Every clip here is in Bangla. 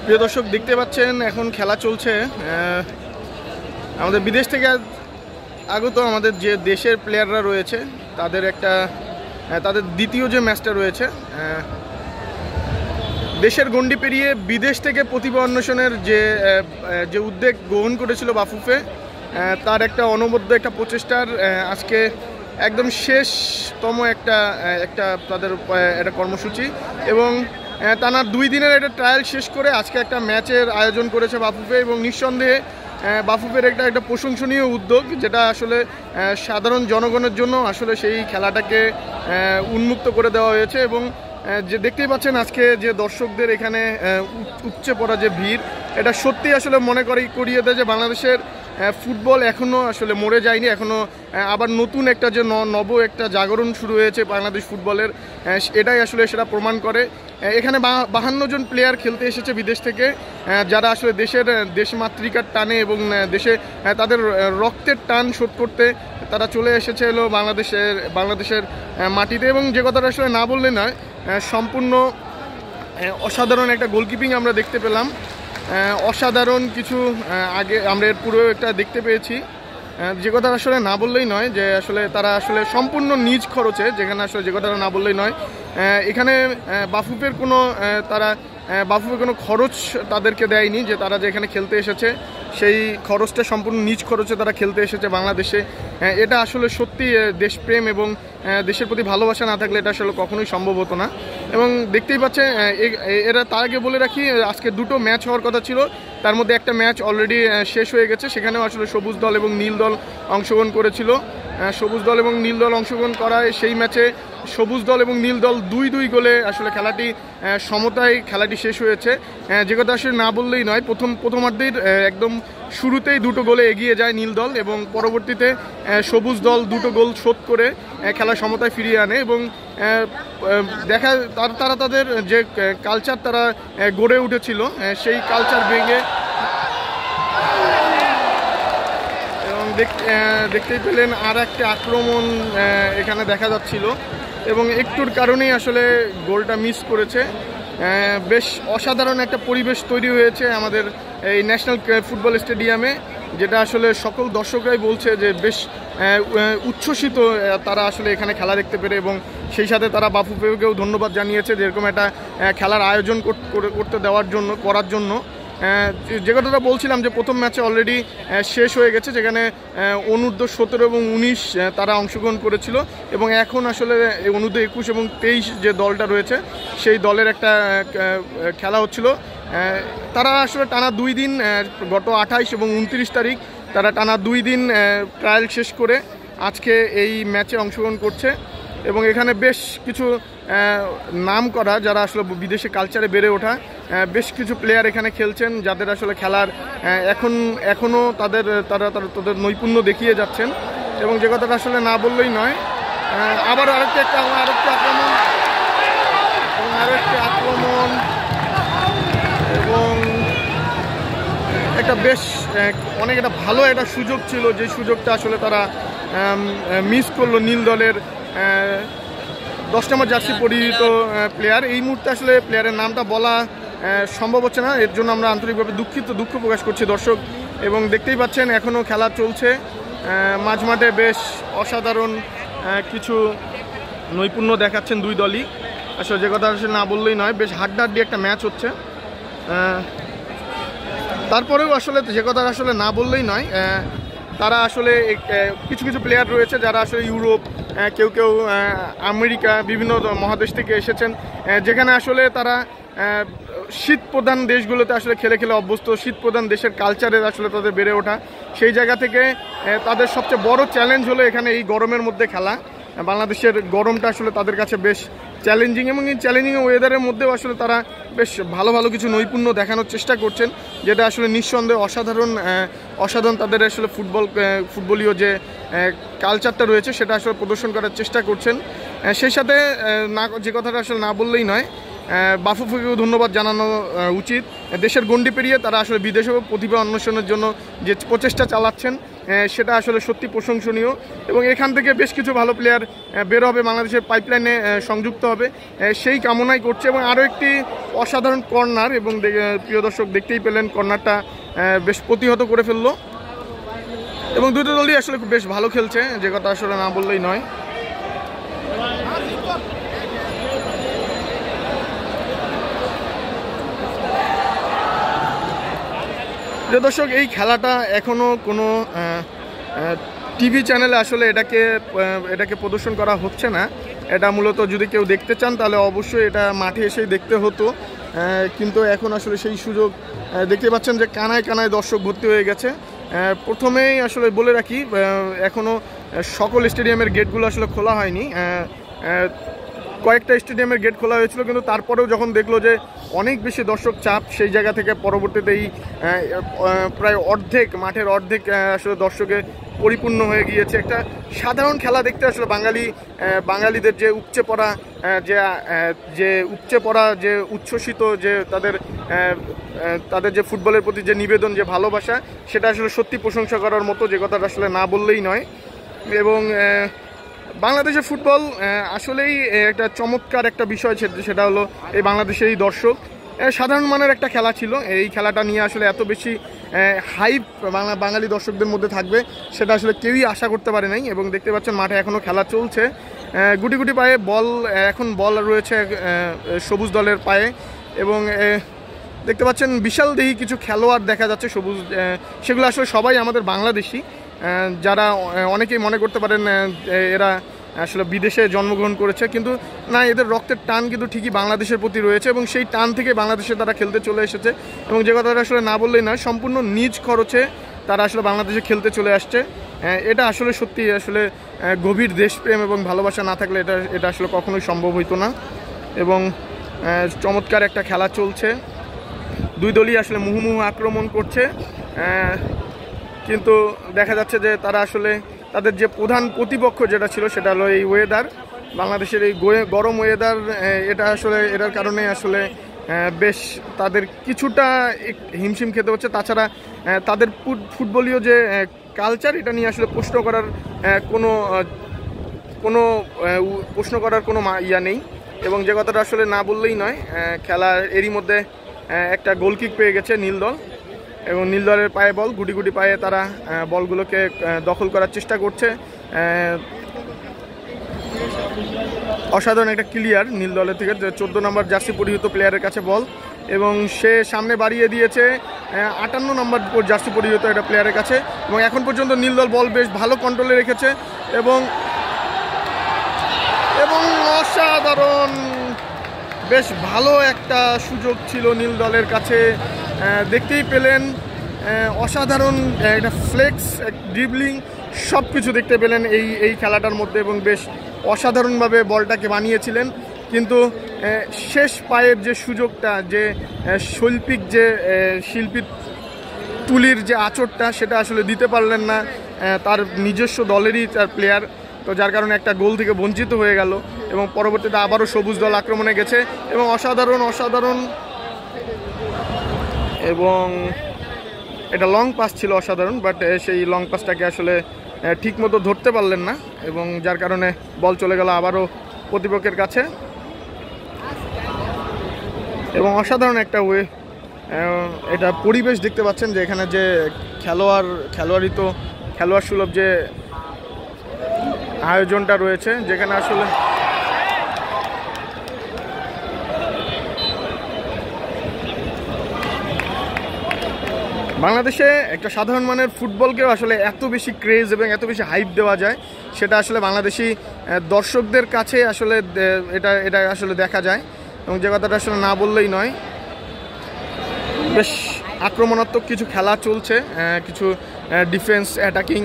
প্রিয় দর্শক দেখতে পাচ্ছেন এখন খেলা চলছে। আমাদের বিদেশ থেকে আগত আমাদের যে দেশের প্লেয়াররা রয়েছে তাদের দ্বিতীয় যে ম্যাচটা রয়েছে, দেশের গণ্ডি পেরিয়ে বিদেশ থেকে প্রতিভা অন্বেষণের যে উদ্যোগ গ্রহণ করেছিল বাফুফে, তার একটা অনবদ্য একটা প্রচেষ্টার আজকে একদম শেষতম একটা তাদের একটা কর্মসূচি এবং টানা 2 দিনের একটা ট্রায়াল শেষ করে আজকে একটা ম্যাচের আয়োজন করেছে বাফুফে। এবং নিঃসন্দেহে বাফুফের একটা প্রশংসনীয় উদ্যোগ, যেটা আসলে সাধারণ জনগণের জন্য আসলে সেই খেলাটাকে উন্মুক্ত করে দেওয়া হয়েছে। এবং যে দেখতেই পাচ্ছেন আজকে যে দর্শকদের এখানে উপচে পড়া যে ভিড়, এটা সত্যি আসলে করিয়ে দেয় যে বাংলাদেশের ফুটবল এখনও আসলে মরে যায়নি, এখনও আবার নতুন একটা যে একটা জাগরণ শুরু হয়েছে বাংলাদেশ ফুটবলের, এটাই আসলে সেটা প্রমাণ করে। এখানে 52 জন প্লেয়ার খেলতে এসেছে বিদেশ থেকে, যারা আসলে দেশমাতৃকার টানে এবং দেশে তাদের রক্তের টান শোধ করতে তারা চলে এসেছে হলো বাংলাদেশের মাটিতে। এবং যে কথাটা আসলে না বললে নয়, সম্পূর্ণ অসাধারণ একটা গোলকিপিং আমরা দেখতে পেলাম। অসাধারণ কিছু আগে আমরা এর পুরো একটা দেখতে পেয়েছি, যে কথা আসলে না বললেই নয় যে আসলে তারা আসলে সম্পূর্ণ নিজ খরচে, যেখানে আসলে যে কথাটা না বললেই নয়, এখানে বাফুফের কোনো খরচ তাদেরকে দেয়নি, যে তারা যে এখানে খেলতে এসেছে সেই খরচটা সম্পূর্ণ নিজ খরচে তারা খেলতে এসেছে বাংলাদেশে। এটা আসলে সত্যি দেশপ্রেম এবং দেশের প্রতি ভালোবাসা না থাকলে এটা আসলে কখনোই সম্ভব হতো না। এবং দেখতেই পাচ্ছে তার আগে বলে রাখি, আজকে 2টো ম্যাচ হওয়ার কথা ছিল, তার মধ্যে একটা ম্যাচ অলরেডি শেষ হয়ে গেছে, সেখানেও আসলে সবুজ দল এবং নীল দল অংশগ্রহণ করেছিল। সবুজ দল এবং নীল দল অংশগ্রহণ করায় সেই ম্যাচে সবুজ দল এবং নীল দল 2-2 গোলে আসলে সমতায় খেলাটি শেষ হয়েছে। যে কথা আসলে না বললেই নয়, প্রথমার্ধের একদম শুরুতেই 2টো গোলে এগিয়ে যায় নীল দল এবং পরবর্তীতে সবুজ দল 2টো গোল শোধ করে খেলা সমতায় ফিরিয়ে আনে। এবং তারা তাদের যে কালচার তারা গড়ে উঠেছিল, সেই কালচার ভেঙে এবং দেখতেই পেলেন আর একটা আক্রমণ এখানে দেখা যাচ্ছিল এবং একটুর কারণেই আসলে গোলটা মিস করেছে। বেশ অসাধারণ একটা পরিবেশ তৈরি হয়েছে আমাদের এই ন্যাশনাল ফুটবল স্টেডিয়ামে, যেটা আসলে সকল দর্শকরাই বলছে যে বেশ উচ্ছ্বসিত তারা আসলে এখানে খেলা দেখতে পেরে। এবং সেই সাথে তারা বাফুফেকেও ধন্যবাদ জানিয়েছে যে এরকম একটা খেলার আয়োজন করার জন্য। যে কথাটা বলছিলাম যে প্রথম ম্যাচে অলরেডি শেষ হয়ে গেছে, যেখানে অনূর্ধ্ব 17 এবং 19 তারা অংশগ্রহণ করেছিল এবং এখন আসলে অনূর্ধ্ব 21 এবং 23 যে দলটা রয়েছে সেই দলের একটা খেলা হচ্ছিল। তারা আসলে টানা 2 দিন, গত 28 এবং 29 তারিখ তারা টানা 2 দিন ট্রায়াল শেষ করে আজকে এই ম্যাচে অংশগ্রহণ করছে। এবং এখানে বেশ কিছু নাম করা, যারা আসলে বিদেশে কালচারে বেড়ে ওঠা বেশ কিছু প্লেয়ার এখানে খেলছেন, যাদের আসলে খেলার এখনও তাদের নৈপুণ্য দেখিয়ে যাচ্ছেন। এবং যে কথাটা আসলে না বললেই নয়, আবার আরেকটি আক্রমণ এবং অনেক একটা ভালো একটা সুযোগ ছিল, যে সুযোগটা আসলে তারা মিস করলো। নীল দলের 10 নম্বর জার্সি পরিহিত প্লেয়ার, এই মুহূর্তে আসলে প্লেয়ারের নামটা বলা সম্ভব হচ্ছে না, এর জন্য আমরা আন্তরিকভাবে দুঃখ প্রকাশ করছি দর্শক। এবং দেখতেই পাচ্ছেন এখনও খেলা চলছে, মাঝমাঠে বেশ অসাধারণ কিছু নৈপুণ্য দেখাচ্ছেন 2 দলই। আসলে যে কথা আসলে না বললেই নয়, বেশ হাড্ডাহাড্ডি একটা ম্যাচ হচ্ছে। তারপরেও আসলে যে কথা আসলে না বললেই নয়, তারা আসলে কিছু প্লেয়ার রয়েছে যারা আসলে ইউরোপ, কেউ আমেরিকা, বিভিন্ন মহাদেশ থেকে এসেছেন, যেখানে আসলে তারা শীত প্রধান দেশগুলোতে আসলে খেলে অভ্যস্ত, শীত প্রধান দেশের কালচারে আসলে তাদের বেড়ে ওঠা। সেই জায়গা থেকে তাদের সবচেয়ে বড় চ্যালেঞ্জ হলো এখানে এই গরমের মধ্যে খেলা। বাংলাদেশের গরমটা আসলে তাদের কাছে বেশ চ্যালেঞ্জিং, এবং এই চ্যালেঞ্জিং ওয়েদারের মধ্যেও আসলে তারা বেশ ভালো কিছু নৈপুণ্য দেখানোর চেষ্টা করছেন, যেটা আসলে নিঃসন্দেহে অসাধারণ তাদের আসলে ফুটবলীয় যে কালচারটা রয়েছে সেটা আসলে প্রদর্শন করার চেষ্টা করছেন। সেই সাথে যে কথাটা আসলে না বললেই নয়, বাফুফেকেও ধন্যবাদ জানানো উচিত। দেশের গণ্ডি পেরিয়ে তারা আসলে বিদেশেও প্রতিভা অন্বেষণের জন্য যে প্রচেষ্টা চালাচ্ছেন, সেটা আসলে সত্যি প্রশংসনীয় এবং এখান থেকে বেশ কিছু ভালো প্লেয়ার বের হবে, বাংলাদেশের পাইপলাইনে সংযুক্ত হবে সেই কামনাই করছে। এবং আরও একটি অসাধারণ কর্নার, এবং প্রিয় দর্শক দেখতেই পেলেন কর্নারটা বেশ প্রতিহত করে ফেললো এবং দুটো দলই আসলে খুব বেশ ভালো খেলছে, যে কথা আসলে না বললেই নয়। প্রিয় দর্শক, এই খেলাটা এখনও কোনো টিভি চ্যানেলে আসলে এটাকে প্রদর্শন করা হচ্ছে না। এটা মূলত যদি কেউ দেখতে চান তাহলে অবশ্যই এটা মাঠে এসেই দেখতে হতো, কিন্তু এখন আসলে সেই সুযোগ দেখতে পাচ্ছেন যে কানায় কানায় দর্শক ভর্তি হয়ে গেছে। প্রথমেই আসলে বলে রাখি, এখনও সকল স্টেডিয়ামের গেটগুলো আসলে খোলা হয়নি, কয়েকটা স্টেডিয়ামের গেট খোলা হয়েছিল, কিন্তু তারপরেও যখন দেখলো যে অনেক বেশি দর্শক চাপ, সেই জায়গা থেকে পরবর্তীতেই প্রায় মাঠের অর্ধেক আসলে দর্শকে পরিপূর্ণ হয়ে গিয়েছে। একটা সাধারণ খেলা দেখতে আসলে বাঙালিদের যে উপচে পড়া যে উচ্ছ্বসিত যে তাদের যে ফুটবলের প্রতি যে নিবেদন, যে ভালোবাসা, সেটা আসলে সত্যি প্রশংসা করার মতো, যে কথাটা আসলে না বললেই নয়। এবং বাংলাদেশের ফুটবল আসলেই একটা চমৎকার একটা বিষয়, সেটা হলো এই বাংলাদেশের এই দর্শক। সাধারণ মানের একটা খেলা ছিল, এই খেলাটা নিয়ে আসলে এত বেশি হাইপ বাঙালি দর্শকদের মধ্যে থাকবে সেটা আসলে কেউই আশা করতে পারে নাই। এবং দেখতে পাচ্ছেন মাঠে এখনও খেলা চলছে, গুটি গুটি পায়ে এখন বল রয়েছে সবুজ দলের পায়ে, এবং দেখতে পাচ্ছেন বিশাল দেহি কিছু খেলোয়াড় দেখা যাচ্ছে সবুজ, সেগুলো আসলে সবাই আমাদের বাংলাদেশি, যারা অনেকেই মনে করতে পারেন এরা আসলে বিদেশে জন্মগ্রহণ করেছে, কিন্তু না, এদের রক্তের টান কিন্তু ঠিকই বাংলাদেশের প্রতি রয়েছে এবং সেই টান থেকে বাংলাদেশে তারা খেলতে চলে এসেছে। এবং যে কথাটা আসলে না বললেই নয়, সম্পূর্ণ নিজ খরচে তারা আসলে বাংলাদেশে খেলতে চলে আসছে। এটা আসলে সত্যি আসলে গভীর দেশপ্রেম এবং ভালোবাসা না থাকলে এটা আসলে কখনোই সম্ভব হইতো না। এবং চমৎকার একটা খেলা চলছে, দুই দলই আসলে মুহুমুহু আক্রমণ করছে, কিন্তু দেখা যাচ্ছে যে তারা আসলে তাদের যে প্রধান প্রতিপক্ষ যেটা ছিল সেটা হলো এই ওয়েদার, বাংলাদেশের এই গরম ওয়েদার, এটা আসলে এটার কারণে আসলে বেশ তাদের কিছুটা হিমশিম খেতে হচ্ছে। তাছাড়া তাদের ফুটবলীয় যে কালচার, এটা নিয়ে আসলে প্রশ্ন করার কোনো ইয়া নেই। এবং যে কথাটা আসলে না বললেই নয়, খেলার এরই মধ্যে একটা গোলকিক পেয়ে গেছে নীল দল, এবং নীল দলের পায়ে বল, গুটি গুটি পায়ে তারা বলগুলোকে দখল করার চেষ্টা করছে। অসাধারণ একটা ক্লিয়ার নীল দলের থেকে, 14 নম্বর জার্সি পরিহিত প্লেয়ারের কাছে বল, এবং সে সামনে বাড়িয়ে দিয়েছে 58 নম্বর জার্সি পরিহিত একটা প্লেয়ারের কাছে। এবং এখন পর্যন্ত নীল দল বল বেশ ভালো কন্ট্রোলে রেখেছে, এবং অসাধারণ বেশ ভালো একটা সুযোগ ছিল নীল দলের কাছে, দেখতেই পেলেন অসাধারণ একটা ফ্লেক্স, ড্রিবলিং, সব কিছু দেখতে পেলেন এই খেলাটার মধ্যে, এবং বেশ অসাধারণভাবে বলটাকে বানিয়েছিলেন। কিন্তু শেষ পায়ের যে সুযোগটা, যে শিল্পী তুলির যে আঁচড়টা, সেটা আসলে দিতে পারলেন না তার নিজস্ব দলেরই তার প্লেয়ার, তো যার কারণে একটা গোল থেকে বঞ্চিত হয়ে গেল। এবং পরবর্তীতে আবারও সবুজ দল আক্রমণে গেছে, এবং অসাধারণ এবং এটা লং পাস ছিল অসাধারণ, বাট সেই লং পাসটাকে আসলে ঠিকমতো ধরতে পারলেন না, এবং যার কারণে বল চলে গেল আবারও প্রতিপক্ষের কাছে। এবং অসাধারণ একটা এটা পরিবেশ দেখতে পাচ্ছেন, যে এখানে যে খেলোয়াড় সুলভ যে আয়োজনটা রয়েছে, যেখানে আসলে বাংলাদেশে একটা সাধারণ মানের ফুটবলকেও আসলে এত বেশি ক্রেজ এবং এত বেশি হাইপ দেওয়া যায়, সেটা আসলে বাংলাদেশি দর্শকদের কাছে আসলে এটা আসলে দেখা যায়। এবং যে কথাটা আসলে না বললেই নয়, বেশ আক্রমণাত্মক কিছু খেলা চলছে, কিছু ডিফেন্স অ্যাটাকিং,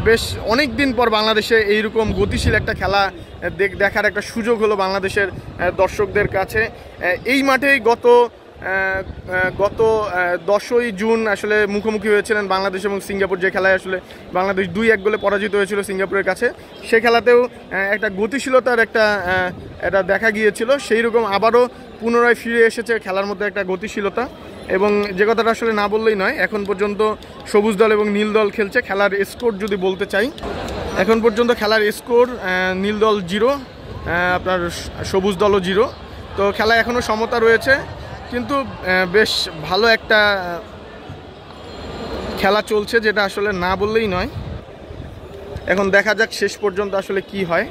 বেশ অনেক দিন পর বাংলাদেশে এইরকম গতিশীল একটা খেলা দেখার একটা সুযোগ হলো বাংলাদেশের দর্শকদের কাছে। এই মাঠেই গত গত 10ই জুন আসলে মুখোমুখি হয়েছিলেন বাংলাদেশ এবং সিঙ্গাপুর, যে খেলায় আসলে বাংলাদেশ 2-1 গোলে পরাজিত হয়েছিল সিঙ্গাপুরের কাছে। সে খেলাতেও একটা গতিশীলতার এটা দেখা গিয়েছিল, সেই রকম আবারও পুনরায় ফিরে এসেছে খেলার মধ্যে একটা গতিশীলতা। এবং যে কথাটা আসলে না বললেই নয়, এখন পর্যন্ত সবুজ দল এবং নীল দল খেলছে। খেলার স্কোর যদি বলতে চাই, এখন পর্যন্ত খেলার স্কোর নীল দল 0, আপনার সবুজ দলও 0। তো খেলা এখনও সমতা রয়েছে, কিন্তু বেশ ভালো একটা খেলা চলছে, যেটা আসলে না বললেই নয়। এখন দেখা যাক শেষ পর্যন্ত আসলে কি হয়।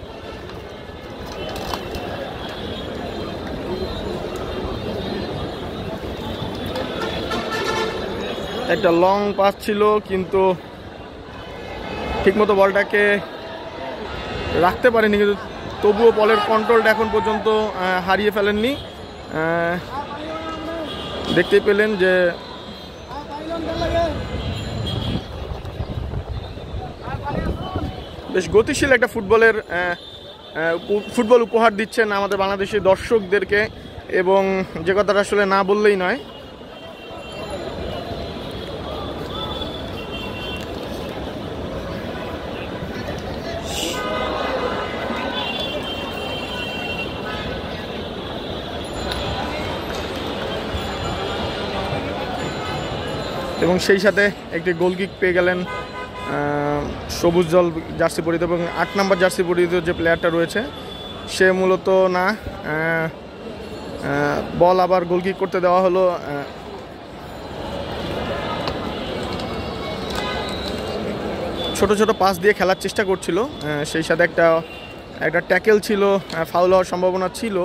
একটা লং পাস ছিল, কিন্তু ঠিকমতো বলটাকে রাখতে পারেনি, কিন্তু তবুও বলের কন্ট্রোলটা এখন পর্যন্ত হারিয়ে ফেলেননি। দেখতেই পেলেন যে বেশ গতিশীল একটা ফুটবল উপহার দিচ্ছেন আমাদের বাংলাদেশের দর্শকদেরকে, এবং যে কথাটা আসলে না বললেই নয়। এবং সেই সাথে একটি গোল কিক পেয়ে গেলেন সবুজ দল জার্সি পরিহিত, এবং 8 নম্বর জার্সি পরিহিত যে প্লেয়ারটা রয়েছে সে মূলত না, বল আবার গোল কিক করতে দেওয়া হলো। ছোট ছোট পাস দিয়ে খেলার চেষ্টা করছিল, সেই সাথে একটা ট্যাকেল ছিল, ফাউল হওয়ার সম্ভাবনা ছিল।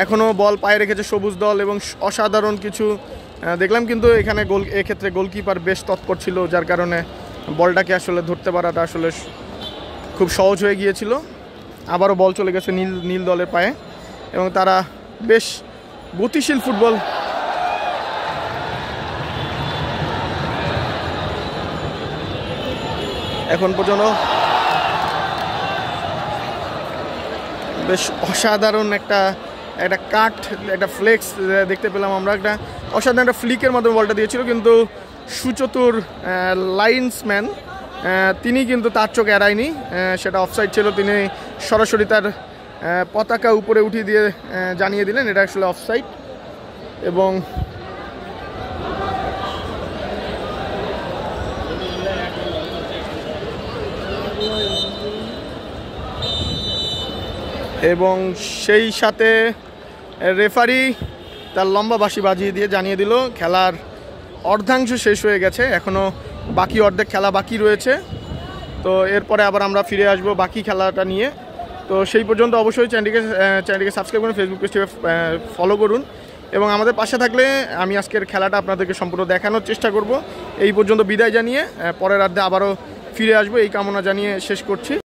এখনও বল পায়ে রেখেছে সবুজ দল এবং অসাধারণ কিছু দেখলাম, কিন্তু এখানে এক্ষেত্রে গোলকিপার বেশ তৎপর ছিল, যার কারণে বলটাকে আসলে ধরতে পারাটা আসলে খুব সহজ হয়ে গিয়েছিল। আবারও বল চলে গেছে নীল দলের পায়ে, এবং তারা বেশ গতিশীল ফুটবল এখন পর্যন্ত। বেশ অসাধারণ একটা কাট, একটা ফ্লেক্স দেখতে পেলাম আমরা। একটা অসাধারণ একটা ফ্লিকের মাধ্যমে বলটা দিয়েছিল, কিন্তু সুচতুর লাইন্সম্যান তিনি কিন্তু তার চোখ এড়ায়নি, সেটা অফসাইড ছিল। তিনি সরাসরি তার পতাকা উপরে উঠিয়ে দিয়ে জানিয়ে দিলেন এটা আসলে অফসাইড। এবং সেই সাথে রেফারি তার লম্বা বাঁশি বাজিয়ে দিয়ে জানিয়ে দিল খেলার অর্ধাংশ শেষ হয়ে গেছে, এখনও বাকি অর্ধেক খেলা বাকি রয়েছে। তো এরপরে আবার আমরা ফিরে আসব বাকি খেলাটা নিয়ে। তো সেই পর্যন্ত অবশ্যই চ্যানেলটিকে সাবস্ক্রাইব করুন, ফেসবুক পেজটিকে ফলো করুন, এবং আমাদের পাশে থাকলে আমি আজকের খেলাটা আপনাদেরকে সম্পূর্ণ দেখানোর চেষ্টা করব। এই পর্যন্ত বিদায় জানিয়ে পরের অর্ধে আবারও ফিরে আসবো এই কামনা জানিয়ে শেষ করছি।